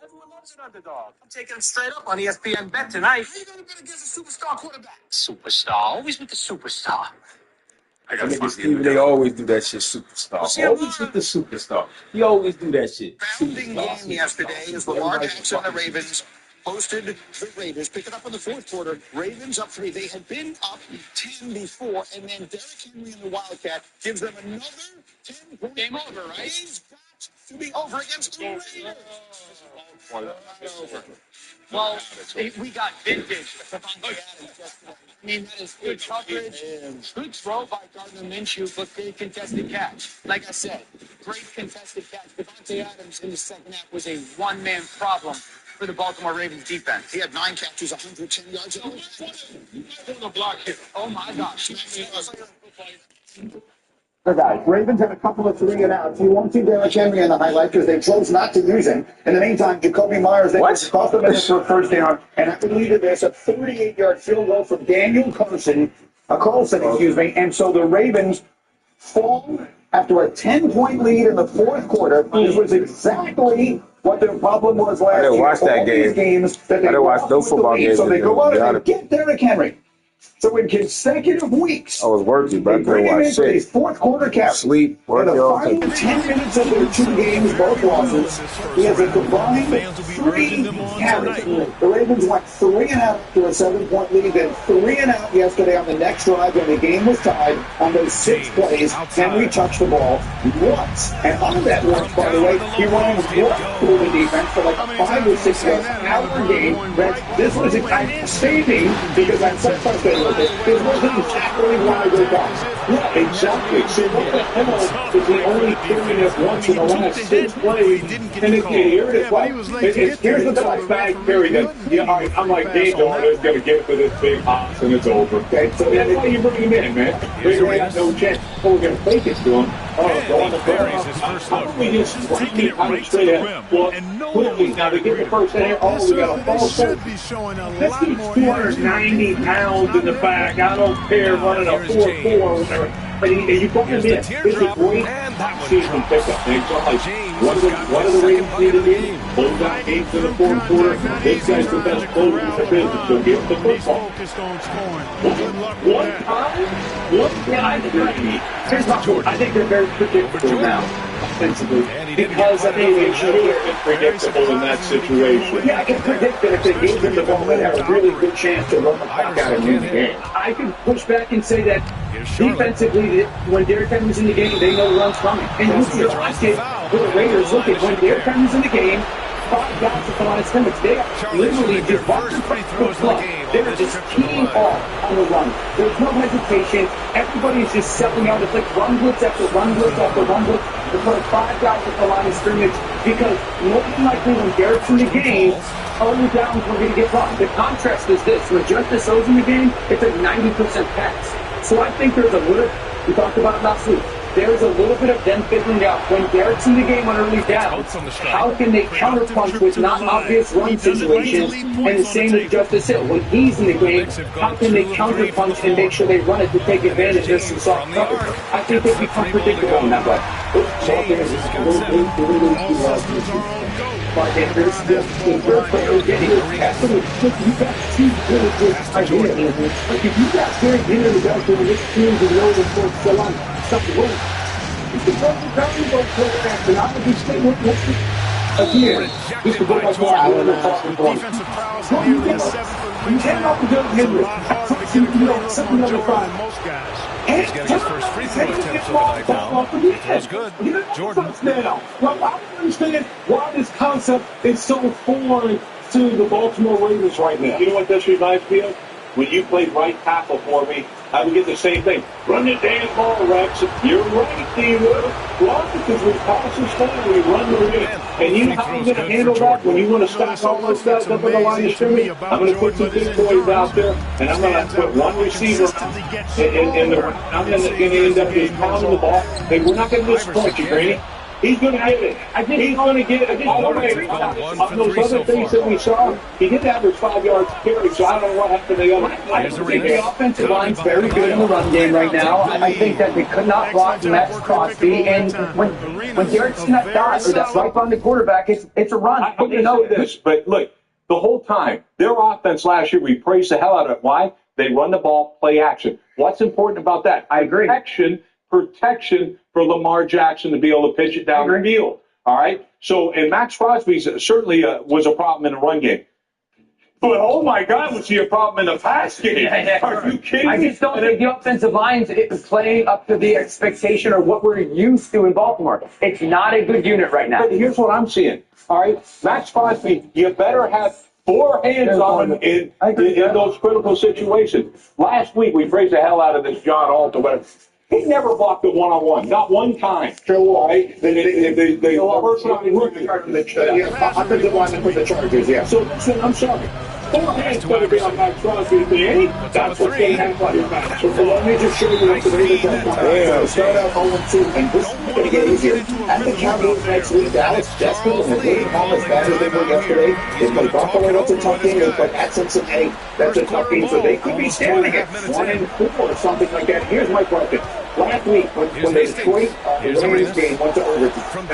Everyone loves an underdog. I'm taking him straight up on ESPN Bet tonight. How you gonna bet against a superstar quarterback? Superstar. Always with the superstar. I gotta find Steve, they always do that shit, superstar. Always with the superstar. He always do that shit. Founding game yesterday as Lamar Jackson and the Ravens hosted the Raiders. Pick it up in the fourth quarter. Ravens up 3. They had been up 10 before, and then Derrick Henry and the Wildcat gives them another 10-point game over, right? He's got to be over against the Raiders. Well, we got vintage. I mean, that is good coverage, good throw by Gardner Minshew, but great contested catch. Like I said, great contested catch. Devontae Adams in the second half was a one-man problem for the Baltimore Ravens defense. He had 9 catches, 110 yards. On the block here. Oh, my gosh. Guys, Ravens have a couple of 3-and-outs. You won't see Derrick Henry in the highlight because they chose not to use him. In the meantime, Jacoby Myers, they cost them for a first down. And I believe that there's a 38-yard field goal from Daniel Carlson, and so the Ravens fall after a 10-point lead in the fourth quarter. This was exactly what their problem was last year. I didn't watch that game. I didn't watch those football games. So they go out and they get Derrick Henry. So in consecutive weeks, I was working, but I couldn't watch shit. Fourth quarter cap. Sleep, in the final 10 minutes of their 2 games, both losses, he has a combined 3 carries. The Ravens went 3-and-out to a 7-point lead, then 3-and-out yesterday on the next drive, and the game was tied on those 6 plays. Henry touched the ball once, and on that once, by the way, he ran right through the defense for like a 5 or 6 yards hour game. This was outstanding because I'm so frustrated with it. This wasn't exactly why I go back. Yeah, exactly. So what the hell is he only doing this once in the last 6 plays? And if you hear it, here's the last bag carry that, I'm like, Dave Jordan's going to get it for this big hops and it's over. Okay, so that's why you bring him in, man. They have no chance. Oh, we're going to fake it to him. Oh, go on the how do we just say that? Well, quickly, now they get the first down. Oh, we got a false start. This dude's 290 pounds in the back. I don't care running a 4.4 or whatever. But you brought him in. It's a great season pickup. And so, like, what do the Ravens need to do? Hold out games in the fourth quarter. This guy's the best closer in the business. So give him the football. One time? Here's my point. I think they're very predictable now, offensively. Because I think they should have been predictable in that situation. Yeah, I can predict that if they gave them the ball, they'd have a really good chance to run the clock out and win the game. I can push back and say that defensively, when Derrick Henry's in the game, they know the run's coming. And you see the last game with the Raiders, look at when Derrick Henry's in the game, 5 guys at the line of scrimmage. They are literally just watching the clock. They're just teeing off on the run. There's no hesitation. Everybody's just selling out. It's like run blitz after run blitz after run blitz. They're putting 5 guys at the line of scrimmage because more than likely when Derrick's in the game, early downs we're going to get run. The contrast is this. When Justice O's in the game, it's a 90% pass. So I think there's a little, we talked about last week, there's a little bit of them figuring out when Derrick's in the game on early downs, how can they counterpunch with not obvious run situations, and the same with Justice Hill. When he's in the game, how can they counterpunch and make sure they run it to take advantage of some soft coverage? I think they become predictable in that way. But if there's the first player getting absolutely, you got 2 really good ideas. Like if you got Derrick Henry the best in this team to know the fourth so on, stop the win. If the first round goes for the after, not to be staying with this again. Just to go back to our defensive prowess. You can't help the Derrick Henry. Something on the front. He's getting his first free throw attempt tonight now. That was good. Jordan. Well, I don't understand why this concept is so foreign to the Baltimore Ravens right now. You know what this reminds me of? When you played right tackle for me, I would get the same thing. Run the damn ball, Rex. You're right, D-Will. Why? Because we pass the style, we run the rim. And you know how I'm going to handle that? When you want to stack all those guys up on the line of scrimmage, I'm going to put some big boys out there, and I'm going to put one receiver in the I'm going to end up just pounding the ball. Hey, we're not going to disappoint you, Granny. He's going to get it. He's going to get it all the way. On those other things that we saw, he did average 5 yards carry, so I don't know what happened to the other. I think the offensive line's very good in the run game right now. I think that they could not block Max Crosby, and when Derek's in that dot or that right behind the quarterback, it's a run. I know this, but look, the whole time, their offense last year, we praised the hell out of it. Why? They run the ball, play action. What's important about that? I agree. Protection for Lamar Jackson to be able to pitch it down the field. All right? So, and Max Crosby certainly was a problem in the run game. But, oh, my God, was he a problem in the pass game? Are you kidding me? I just don't think the offensive line is playing up to the expectation or what we're used to in Baltimore. It's not a good unit right now. But here's what I'm seeing. All right? Max Crosby, you better have 4 hands on him in those critical situations. Last week, we praised the hell out of this John Alt or whatever. He never blocked a one-on-one, not one time. All right? The first round rookie. Offensive lineman for the Chargers, yeah. So, listen, I'm sorry. 4 hands better be on Max Crosby today. That's what's going to happen on your match. So let me just show you what the Ravens are. Start out 0-2, and this is going to get easier. At the Cowboys next week, Dallas desperate, and they're really almost bad as they were yesterday. They play Buffalo, that's a tough game. They play at Cincinnati, that's a tough game. So they could be standing at 1-4 or something like that. Here's my question. Last week, when they Detroit Lions game went to overtime,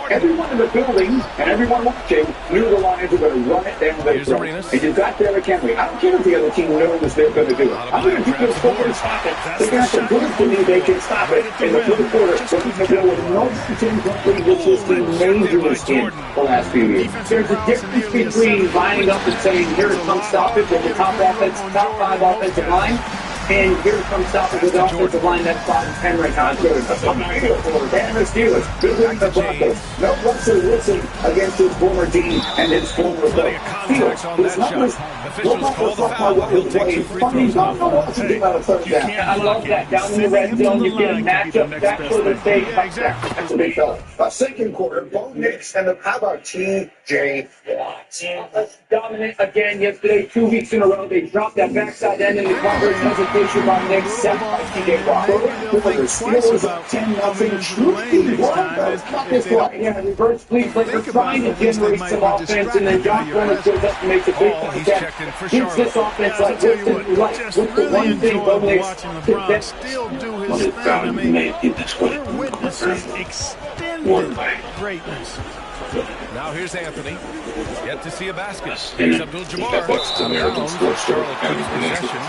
everyone in the building and everyone watching knew the Lions were going to run it down their throat. And you got Derrick Henry. I don't care if the other team knows they're going to do it. I'm going to keep this forward and stop it. They're going to have to prove to me they can stop it. In the fourth quarter, they're going to go with no team complete, which is the majorest in the last few years. There's a difference between lining up and saying, here's some stop it with the top 5 offensive line, and here's some stop it with the offensive line that's 5 and 10 right now. And the Steelers, beating the Broncos. No Russell Wilson against his former team and his former club. Steelers, his numbers will not reflect how well he's playing. Funny, not know what to do out of third down. I love that. Down in the red zone, you get a matchup. That's where the state comes down. That's a big fella. Second quarter, Bo Nix and how about T.J. Watt? Dominant again yesterday, 2 weeks in a row. They dropped that backside end in the coverage. Hesitation by Nix, set by T.J. Watt. The Steelers up 10-0. Truly, not this way. Yeah, reverse please. Like they're trying to generate some offense, and then Josh Gomez goes up and makes a big catch. Gives this offense like this is like with the one thing Bo Nix can still do his thing. We're witnessing extended greatness. Now here's Anthony. Yet to see a basket. Here's Abdul-Jabbar.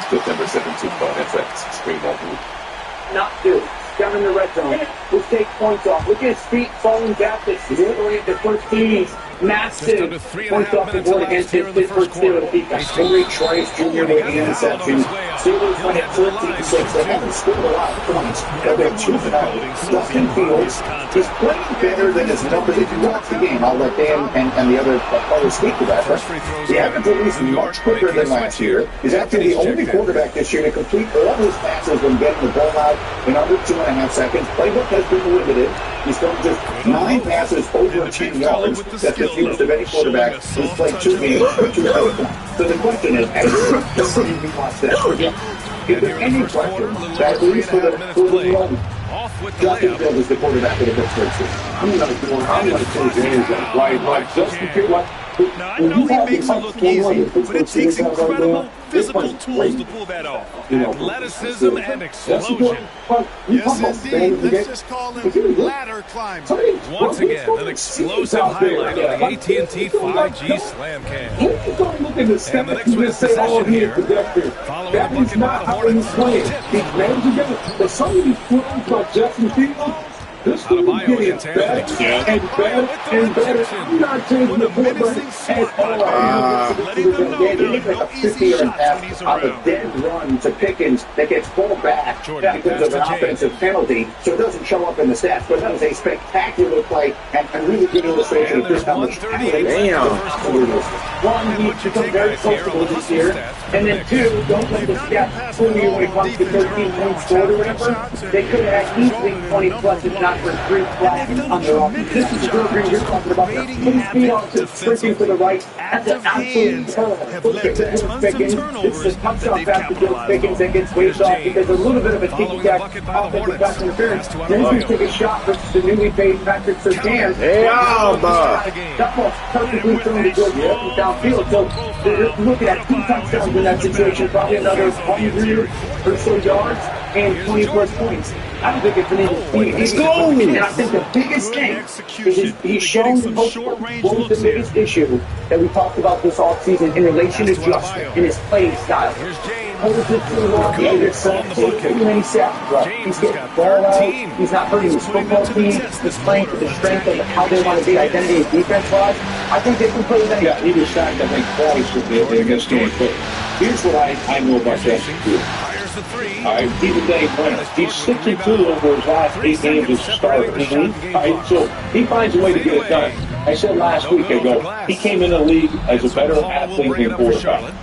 September 17th on FX. Screen that. Not do. Down in the red zone. Let's take points off. Look at his feet falling back. This is the first team. Massive points off the board against his Pittsburgh Steelers defense. Henry Trice Jr. with the interception. Steelers went at 13-6. They haven't scored a lot of points, but they're 2-0. Justin Fields is playing better than his numbers. If you watch the game, I'll let Dan and the other players speak to that. But the average release much quicker than last year. He's actually the only quarterback this year to complete all his passes when getting the ball out in under 2.5 seconds. Playbook has been limited. He's thrown just 9 passes over 10 yards. That's the fewest of any quarterback who's played 2 games for 2 points. So the question is, as you watch that, is there any question that at least for the run, Justin Fields is the quarterback of the Pittsburgh Steelers? I'm going to change anything. Like Justin Fields. Now, I know he makes it look easy, but it takes incredible physical tools to pull that off. Athleticism and explosion. Yes, indeed. Let's just call him ladder climber. Once again, an explosive highlight on the AT&T 5G Slam Cam. And the next witness possession here, following the bucket by the Hornets. But some of these players like Justin Fields, this team is getting better and better and better. I'm not changing the quarterback at all. He did like a 50-yard pass on a dead run to Pickens that gets pulled back because of an offensive penalty, so it doesn't show up in the stats. But that was a spectacular play and really good illustration of just how much One, he's become very comfortable this year. And then 2, don't let the stats fool you when it comes to 13 points scored or whatever. They could have had easily 20 plus if not not for 3 flags on their offense. This is the real green you're talking about. Putting speed on to switching to the right. That's an absolute have led to tons of turnovers. This is a touchdown pass to George Pickens that gets waved off because a little bit of a ticky-tack offensive pass interference. Then he's take a shot versus the newly paid Patrick Surtain. That ball's perfectly thrown to George Pickens downfield. So they're looking at 2 touchdowns in that situation, probably another 100 or so yards and 20-plus points. I don't think it's an easy. Let's go! And I think the biggest thing is he's shown what was the biggest issue that we talked about this offseason in relation to Justin in his playing style. He's getting ball out. He's not hurting his football team. He's playing to the strength of how they want to be identity and defense-wise. I think they can play that. Yeah, he was sacked, I think, twice against George. But here's what I know about that. All right, he's a day winner. He's 6-2 over his last 8 games as a starter. All right, so he finds a way to get it done. I said last week ago, he came in the league as a better athlete than quarterback.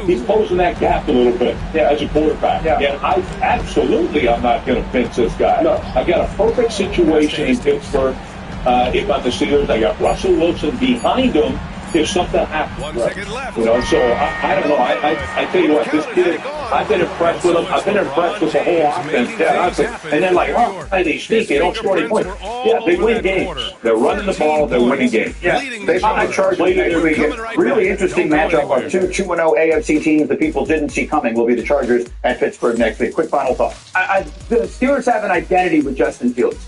He's closing that gap a little bit as a quarterback. Yeah, I'm not going to fence this guy. No. I got a perfect situation in Pittsburgh. If I'm the Steelers, I got Russell Wilson behind him. If something happens, you know, so I don't know. I tell you what, this kid, I've been impressed with him. I've been impressed with the whole offense. And then like, they sneak, they don't score any points. Yeah, they win games. They're running the ball, they're winning games. Yeah, they might charge next week. Really interesting matchup of 2-0 AFC teams the people didn't see coming will be the Chargers at Pittsburgh next week. Quick final thought. The Steelers have an identity with Justin Fields.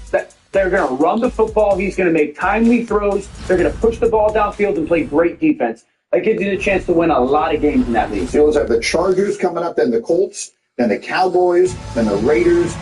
They're going to run the football. He's going to make timely throws. They're going to push the ball downfield and play great defense. That gives you the chance to win a lot of games in that league. Steelers have the Chargers coming up, then the Colts, then the Cowboys, then the Raiders.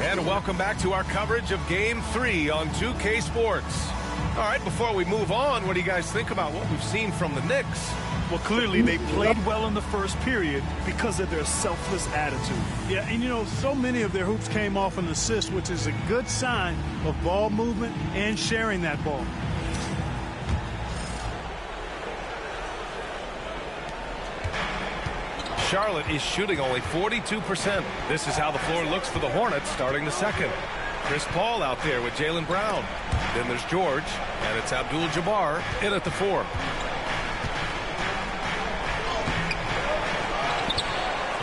And welcome back to our coverage of Game 3 on 2K Sports. All right, before we move on, what do you guys think about what we've seen from the Knicks? Well, clearly they played well in the first period because of their selfless attitude. Yeah, and you know, so many of their hoops came off an assist, which is a good sign of ball movement and sharing that ball. Charlotte is shooting only 42%. This is how the floor looks for the Hornets starting the second. Chris Paul out there with Jaylen Brown. Then there's George, and it's Abdul-Jabbar in at the 4.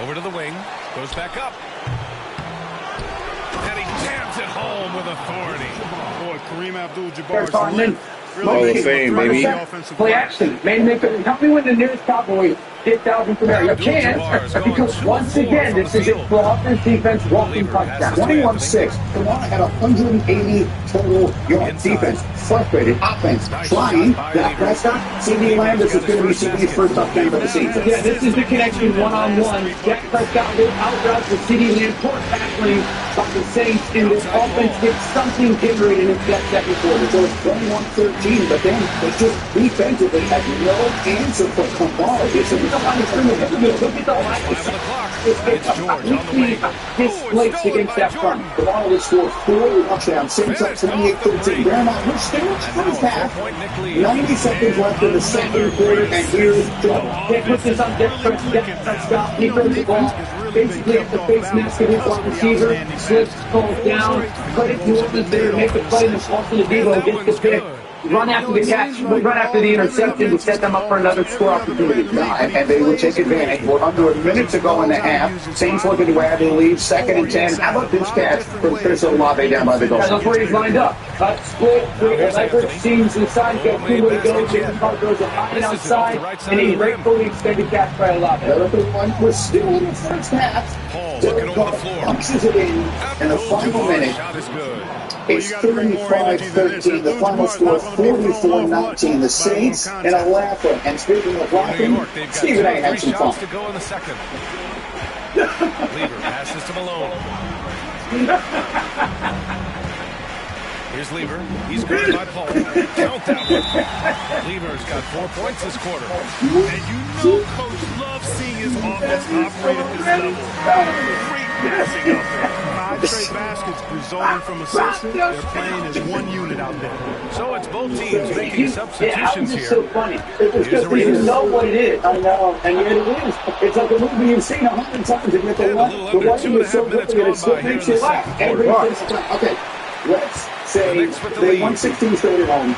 Over to the wing, goes back up. And he jams it home with authority. Boy, Kareem Abdul-Jabbar's Hall of Fame, baby. Play action. Help me win the nearest Cowboy 8,000 from there. You can't, because once again, this is it for offense, defense, walking touchdown. 21-6. Tawana had 180 total yards. Defense frustrated. Offense trying. Dak Prescott, CD Lamb. This is going to be CD's first touchdown of the season. Yeah, this is the connection one-on-one. Dak Prescott will out-route the CD Lamb court back lane by the Saints, and this offense gets something generated in that second quarter. So it's 21-13, but then they just defensively had no answer for Kamara. Look at the line. It's completely displaced against that front. Kamara will score 4 touchdowns, Saints up 28-13. Paramount, we're still in the first half. 90 seconds left in the second quarter, and here's trouble. They put this on Dak Prescott. He throws the ball basically at the face mask of his wide receiver, slips, falls down, cut it to him there, make the play, and then falls to the Devo, gets the pick. Run after the catch, run after the interception to set them up for another score opportunity. And they will take advantage. We're under a minute to go in the half. Saints looking to grab the lead, 2nd and 10. How about this catch from Chris Olave down by the goal? That's where he's lined up. Split, leverage, seams inside, got 2 way to go. Jason Carter's a outside, and a gratefully extended catch by Olave. We're still in the first half. Derek Carr punches it in the final minute. It's 35-13. The final score 44-19. The Saints in a laugh. And speaking of laughing, Stephen A. had some fun. To go in the second. Lever passes to Malone. Here's Lever. He's guarded by Paul. Count that one. Lever's got 4 points this quarter. And you know Coach loves seeing his offense operate at this level. Great passing out there. straight baskets resulting from assists. They're playing as one unit out there. So it's both teams making substitutions here. So funny. It was just you know what it is. I know, and yet it is. It's like a movie you've seen 100 times, and yet the one is so good that it still makes you laugh. Okay, let's say they won 16 straight at home.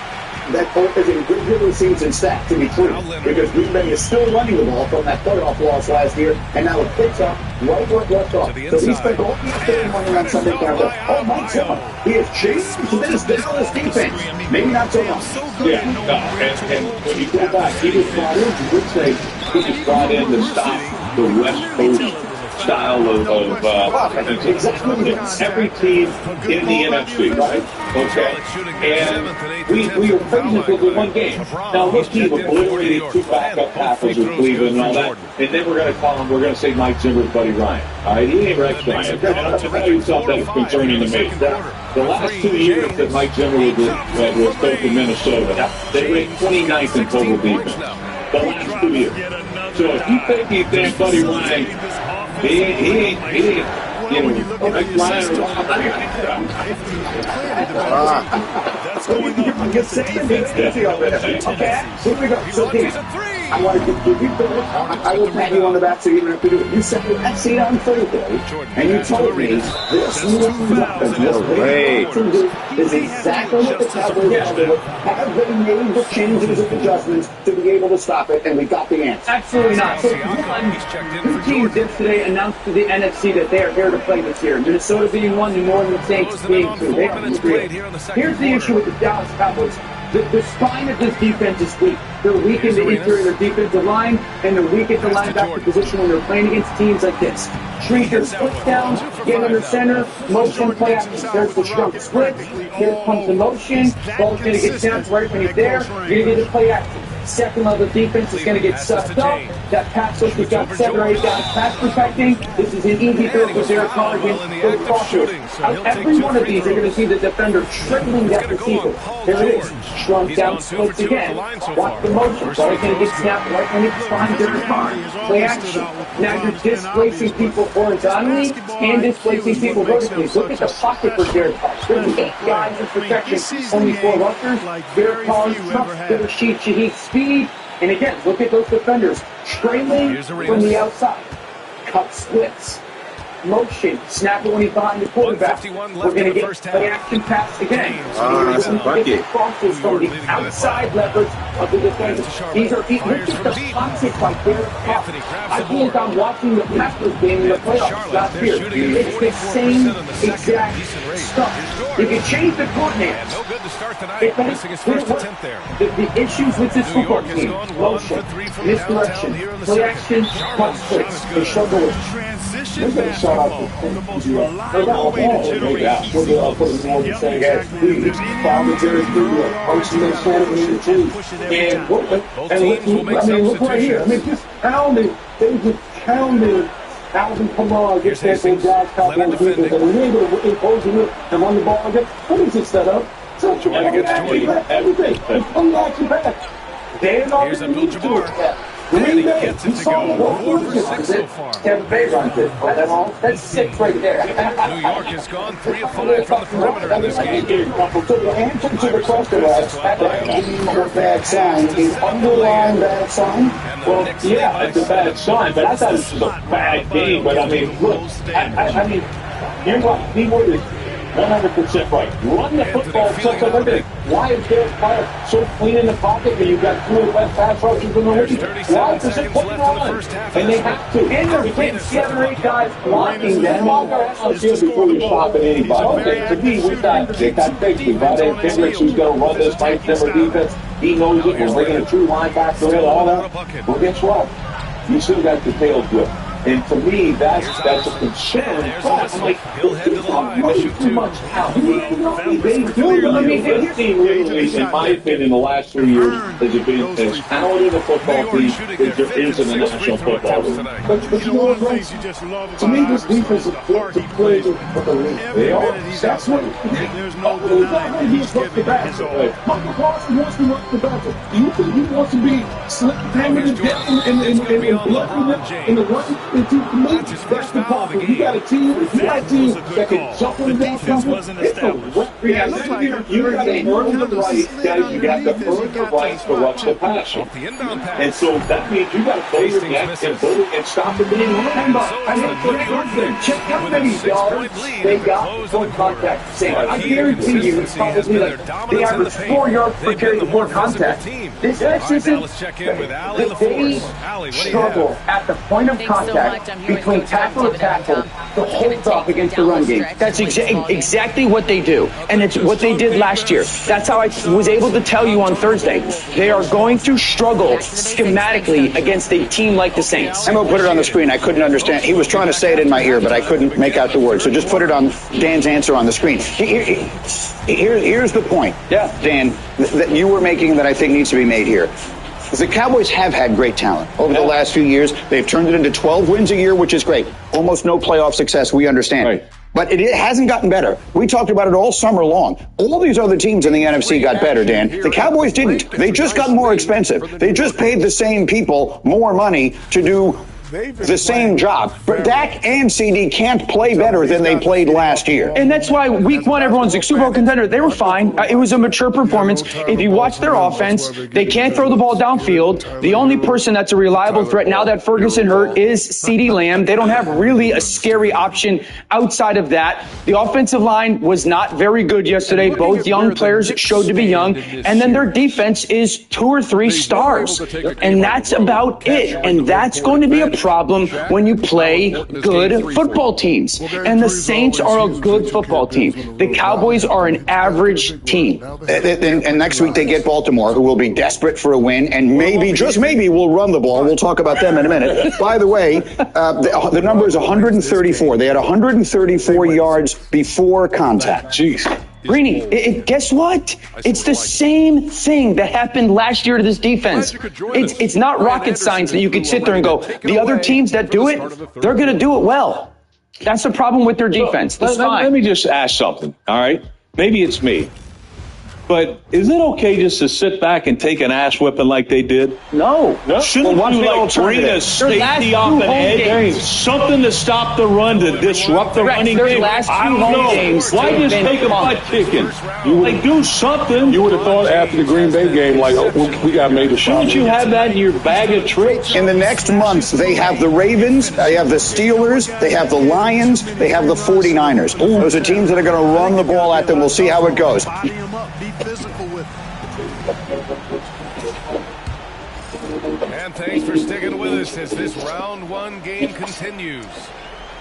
That is a good regular season stat to be true, because Green Bay is still running the ball from that playoff loss last year, and now it picks up right where it left off. So he spent all the afternoon running on Sunday night. Oh, Mike Zimmer, he has changed this Dallas defense. Maybe not so much. Yeah, no, and when you go back, he was brought in, you would say, he was brought in to stop the West Coast style of offense against every team in the NFC, right? Okay, and we were praising for the one game. Now, this team was literally two backup tackles with Cleveland and all that, and then we're going to call him, we're going to say Mike Zimmer's buddy Ryan. All right, he ain't Rex Ryan. I'll tell you something that's concerning to me. The last 2 years that Mike Zimmer was coach in Minnesota, they ranked 29th in total defense. The last 2 years. So if you think he's damn buddy Ryan, he ain't, you know, Rex Ryan or That's going up against the defense. Okay, here we go. So, Dan, I want to give you credit. I will pat you on the back so you don't have to do it. You said that seat on Thursday, and you told me this new offense is exactly what the Cowboys have to do. Have they made the changes and adjustments to be able to stop it, and we got the answer? Absolutely not. So, two teams yesterday announced to the NFC that they are here to play this year. Minnesota being one, New Orleans Saints being two. They are three. Here's the issue with the Dallas Cowboys. The spine of this defense is weak. They're weak in the interior defensive line, and they're weak at the linebacker position when they're playing against teams like this. Shrink their split down, get under center, motion play action. There's the shrunk split. Here comes the motion. Ball's going to get snapped right when he's there. You're going to get the play action. Second level defense is going to get sucked up. That pass rush has got 7 or 8 guys pass protecting. This is an easy throw for Derek Carr against the crossers. Every one of these, you're going to see the defender tripling that receiver. There it is. Shrunk down splits again. Watch the motion. Ball's going to get snapped right when it's behind Derek Carr. Play action. Now you're displacing people horizontally and displacing people vertically. Look at the pocket for Derek Carr. There's 8 guys in protection, only 4 rushers. Derek Carr's tough, better Shaheed speed. And again, look at those defenders. Trailing from the outside. Cut splits. Motion. Snap it when he's behind the quarterback. We're going to get play action pass again. That's a bucket. Crosses from the outside leverage of the defenders. These are look at the pockets by Derek Carr. I feel like I'm watching the Packers game in the playoffs last year. It's the same exact stuff. If you change the coordinator, no good to start tonight, missing his first attempt there. The issues with this football team: motion, misdirection, play action, cut splits. They struggle with transition basketball, the most reliable way to generate heat. Look right here. I mean, just pounded. They just pounded Alvin Kamara gets that big Dallas Cowboys defense, and we're able to impose him and run the ball again. What is it set up? So everything. It's on the action back. They're not Here's Abdul-Jabbar. And he gets it to go. 4 for 6 so far. Kevin Bay runs it. That's 6 right there. New York has gone 3 of 5 from the perimeter in this game. The answer to the question was, bad sign is underlying bad sign. Well, yeah, it's a bad sign, but I thought it was just a bad game. But I mean, look, I mean, you're right. He was 100% right. Run the football such a limit. Why is Derek Carr so clean in the pocket when you've got 2 of the best pass rushers in the league? Why does it put them on? And they have to. And they're getting 7 or 8 guys blocking them. I'll see before you're stopping anybody. Okay, to me, we got basically Brad Kendricks who's going to run this Mike Zimmer defense. He knows it. We're bringing a true linebacker in, all that. Well, guess what? You still got the tail whip. And to me, that's a concern. But I'm like, He'll head to the line to shoot 2. too much out. They do. I mean, this team really, in my opinion, the last 3 years has been as talented a football team as there is in the National Football League. But you know what, Rose? To me, this defense is built to play with the league. They are. That's what there's no denying he's supposed to back. Michael Parsons wants to run the back. He wants to be slick, hammered, and blood in the run. That's his first foul of the game. You got a team that can jump The in defense wasn't established. Yeah, it looks like you got to earn the right, guys. You got to earn the right to rush the passer. Off the inbound pass. And so that means you got to play your net and build it and stop it being Check how many yards they got before contact. Sam, I guarantee you it's probably like they average 4 yards per carry before contact. This isn't. They struggle at the point of contact between tackle and tackle to hold up against the run game. That's exactly what they do. And it's what they did last year. That's how I was able to tell you on Thursday. They are going to struggle schematically against a team like the Saints. Emo put it on the screen. I couldn't understand. He was trying to say it in my ear, but I couldn't make out the words. So just put it on Dan's answer on the screen. Here's the point, Dan, that you were making that I think needs to be made here. The Cowboys have had great talent over the last few years. They've turned it into 12 wins a year, which is great. Almost no playoff success, we understand. Right. But it hasn't gotten better. We talked about it all summer long. All these other teams in the NFC got better, Dan. The Cowboys didn't. They just got more expensive. They just paid the same people more money to do the same job. But Dak and CD can't play better than they played last year. And that's why week one, everyone's like Super Bowl contender. They were fine. It was a mature performance. If you watch their offense, they can't throw the ball downfield. The only person that's a reliable threat now that Ferguson hurt is CD Lamb. They don't have really a scary option outside of that. The offensive line was not very good yesterday. Both young players showed to be young. And then their defense is 2 or 3 stars. And that's about it. And that's going to be a problem when you play good football teams. And the Saints are a good football team. The Cowboys are an average team. And next week they get Baltimore, who will be desperate for a win, and maybe, just maybe, will run the ball. We'll talk about them in a minute. By the way, the number is 134. They had 134 yards before contact. Jeez. Greeny, guess what? It's the same thing that happened last year to this defense. It's not rocket science that you could sit there and go, the other teams that do it, they're going to do it well. That's the problem with their defense. Let me just ask something, all right? Maybe it's me. But is it okay just to sit back and take an ass whipping like they did? No. Shouldn't you like bring a safety off an edge? Something to stop the run, to disrupt the running game? I don't know. Why just take a butt kicking? Like, do something. You would have thought after the Green Bay game, like, oh, we got made a shot. Shouldn't you have that in your bag of tricks? In the next months, they have the Ravens, they have the Steelers, they have the Lions, they have the 49ers. Those are teams that are going to run the ball at them. We'll see how it goes. Physical with And thanks for sticking with us as this round 1 game continues.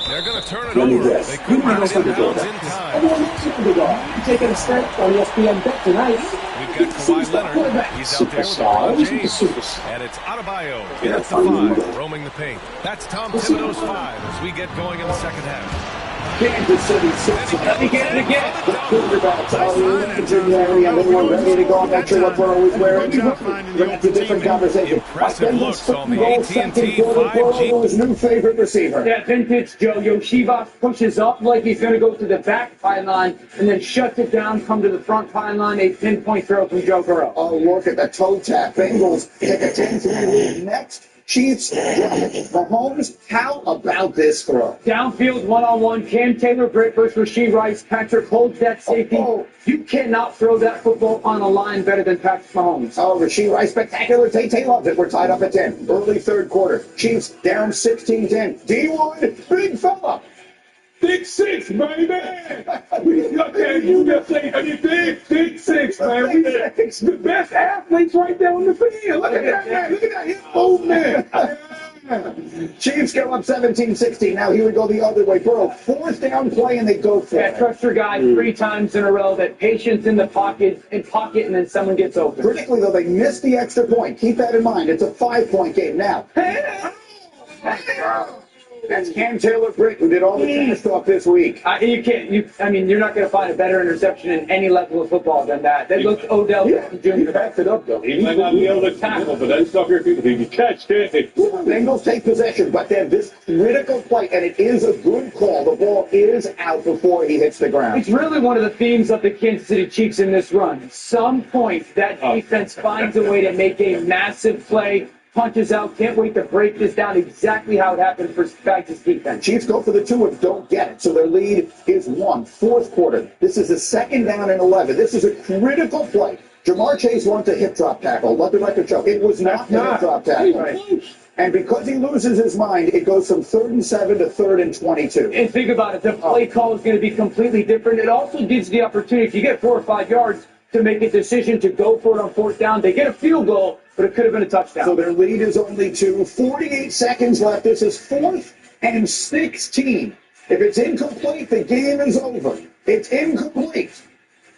They're going to turn it over. They couldn't get it inbounds in time. Taking a step on ESPN Bet tonight. We've got Kawhi Leonard. He's out there with LeBron James. And it's Adebayo at the 5, roaming the paint. That's Tom Thibodeau's 5 as we get going in the second half. Kansas City 6. Let me get it again. The quarterbacks are legendary, and then we're ready to go. I'm not sure what we're always wearing. That's a different conversation. Impressive looks on the AT&T 5G. His new favorite receiver. That vintage Joe Yoshiva pushes up like he's going to go to the back pylon and then shuts it down, come to the front pylon. A pinpoint throw from Joe Burrow. Oh, look at the toe tap. Bengals take a 10-3 lead. Next, Chiefs. Mahomes, how about this throw? Downfield one-on-one, Cam Taylor-Britt versus Rasheed Rice. Patrick holds that safety. You cannot throw that football on a line better than Patrick Mahomes. Oh, Rasheed Rice, spectacular. Tay loves it. We're tied up at 10. Early third quarter. Chiefs down 16-10. D1, big fella. Big 6, baby. You just say anything. Big 6, man. We the best athletes right there on the field. Look at that, man. Look at that hip movement. Chiefs go up 17-16. Now here we go the other way. Burrow, 4th down play, and they go for it. Trust your guy 3 times in a row. That patience in the pocket, and then someone gets open. Critically, though, they missed the extra point. Keep that in mind. It's a 5-point game now. That's Cam Taylor-Britt, who did all the trash talk this week. You can't. You're not going to find a better interception in any level of football than that. That looks Odell Jr. He backs it up, though. He might not be able to tackle, but that stuff here, he can catch, can't he? Bengals take possession, but they have this critical play, and it is a good call. The ball is out before he hits the ground. It's really one of the themes of the Kansas City Chiefs in this run. Some point, that defense finds a way to make a massive play. punches out. Can't wait to break this down exactly how it happened for Spags' defense. Chiefs go for the 2 and don't get it, so their lead is 1. Fourth quarter. This is a 2nd down and 11. This is a critical play. Jamar Chase wanted a hip drop tackle. Let the record show. It was not a hip drop tackle. Right. And because he loses his mind, it goes from 3rd and 7 to 3rd and 22. And think about it. The play call is going to be completely different. It also gives the opportunity, if you get 4 or 5 yards, to make a decision to go for it on 4th down. They get a field goal, but it could have been a touchdown. So their lead is only 2. 48 seconds left. This is 4th and 16. If it's incomplete, the game is over. It's incomplete.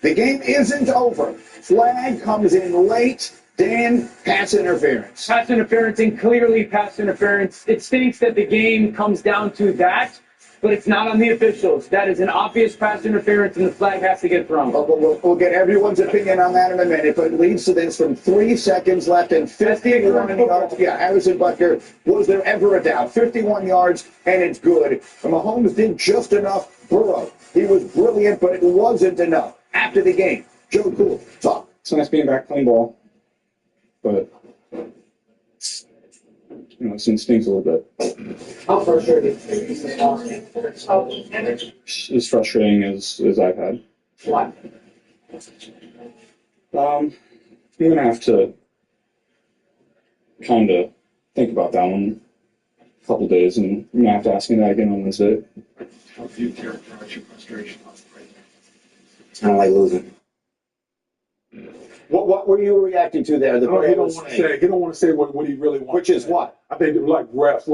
The game isn't over. Flag comes in late. Dan, pass interference. Pass interference, and clearly pass interference. It states that the game comes down to that, but it's not on the officials. That is an obvious pass interference, and the flag has to get thrown. We'll get everyone's opinion on that in a minute, but it leads to this from 3 seconds left and 51 yards. Yeah, Harrison Butker, was there ever a doubt? 51 yards, and it's good. And Mahomes did just enough. Burrow, he was brilliant, but it wasn't enough. After the game, Joe Cool, talk. It's nice being back playing ball, but it stings a little bit. How frustrating? As frustrating as I've had. Why? I'm gonna have to kind of think about that one a couple days, and I'm gonna have to ask me that again on Wednesday. How do you characterize your frustration on the right now? It's kind of like losing. What were you reacting to there? He don't want to say what he really wants. Which is what? I think like refs,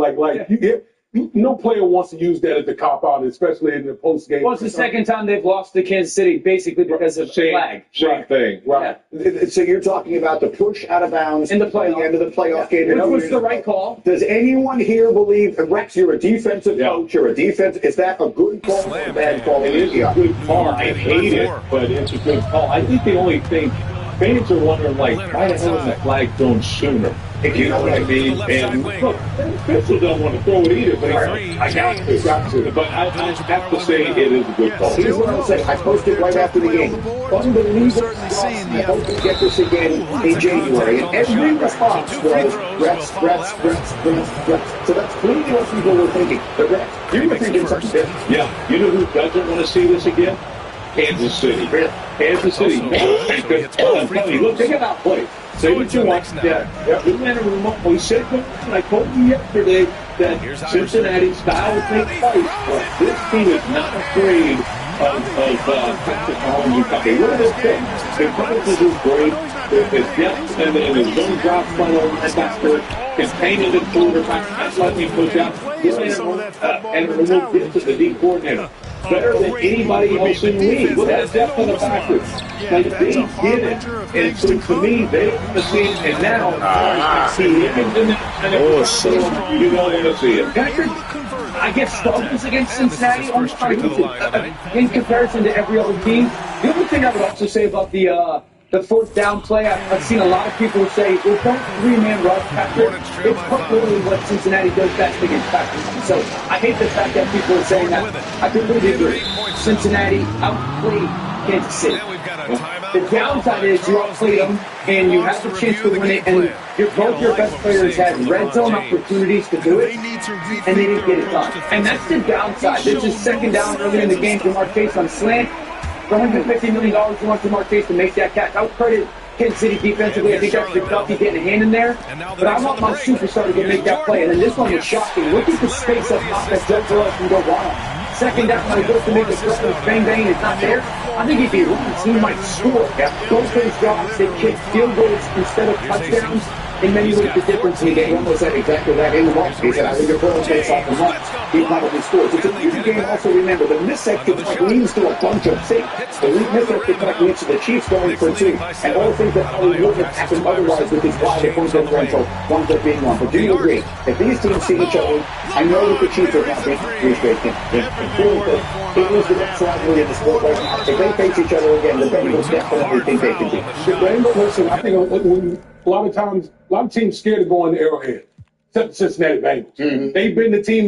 no player wants to use that as a cop out, especially in the post game. Well, it's the second time they've lost to Kansas City, basically because of the flag. Same thing, right? Yeah. So you're talking about the push out of bounds in the playoff, at the end of the playoff game. Which was the right call. Does anyone here believe, Rex, you're a defensive coach, you're a defense, is that a good call or a bad call? It's a good call. I hate it, but it's a good call. I think the only thing, fans are wondering, why the hell is the flag thrown sooner? You know what I mean? And look, officials don't want to throw it either, but I got to. But I have to say it is a good call. Here's what I'll say. I posted right after the game. Unbelievable. I hope we get this again in January. And every response was refs. So that's clearly what people were thinking. The refs. You were thinking something different. Yeah. You know who doesn't want to see this again? Kansas City. Kansas City. I'm telling you, look, they got outplayed. Say what you want. We ran a remote. We said, and I told you yesterday that Cincinnati style thing fight, but this team is not afraid of Patrick Mahomes and company. What are they saying? Their defense is great. Their depth and the zone drop front over the backer, containing the quarterback, not letting him push out. And remove this to the D coordinator. Better than anybody else in the league. Look at the depth of the backers. Like, they did it. And so to me, they don't want to see it. And now, he hits in the you don't want to see it. Patrick, I guess, struggles against Cincinnati on in comparison to every other team. The other thing I would also say about the 4th down play, I've seen a lot of people say, well, don't 3-man rush Patrick. It's literally what Cincinnati does best against Patrick. So I hate the fact that people are saying that. I completely agree. Cincinnati outplayed Kansas City. The downside is you outplayed them, and you have the chance to win it, and both your best players had red zone opportunities to do it, and they didn't get it done. And that's the downside. This is 2nd down early in the game. Jamar Chase on slant. For $150 million, you want Jamar Chase to make that catch. I would credit Kansas City defensively. I think that's McDuffie getting a hand in there. But I want my superstar to make that play. And then this one was shocking. Look at the space up top that Joe Burrow can go wild. 2nd down, when he goes to make the throw, bang, bang, it's not there. I think if he runs, he might score. Those things drops, they kick field goals instead of touchdowns. In many ways, the difference in the game. Almost said exactly that in the run. He said, I think if Burrow takes off the run, he probably scores. It's a weird game. Also, remember, the misexecution leads to a bunch of things. The misexecution leads to the Chiefs going for 2. And all the things that probably wouldn't have happened otherwise, which is why the point differential winds up being 1. But do you agree? If these teams see each other, I know that the Chiefs are not being 3 straight games. It was the next rivalry in the sport right now. If they face each other again, the Bengals definitely think they can beat. The Bengals, listen, I think a lot of times, a lot of teams scared of going to Arrowhead, except the Cincinnati Bengals. They've been the team that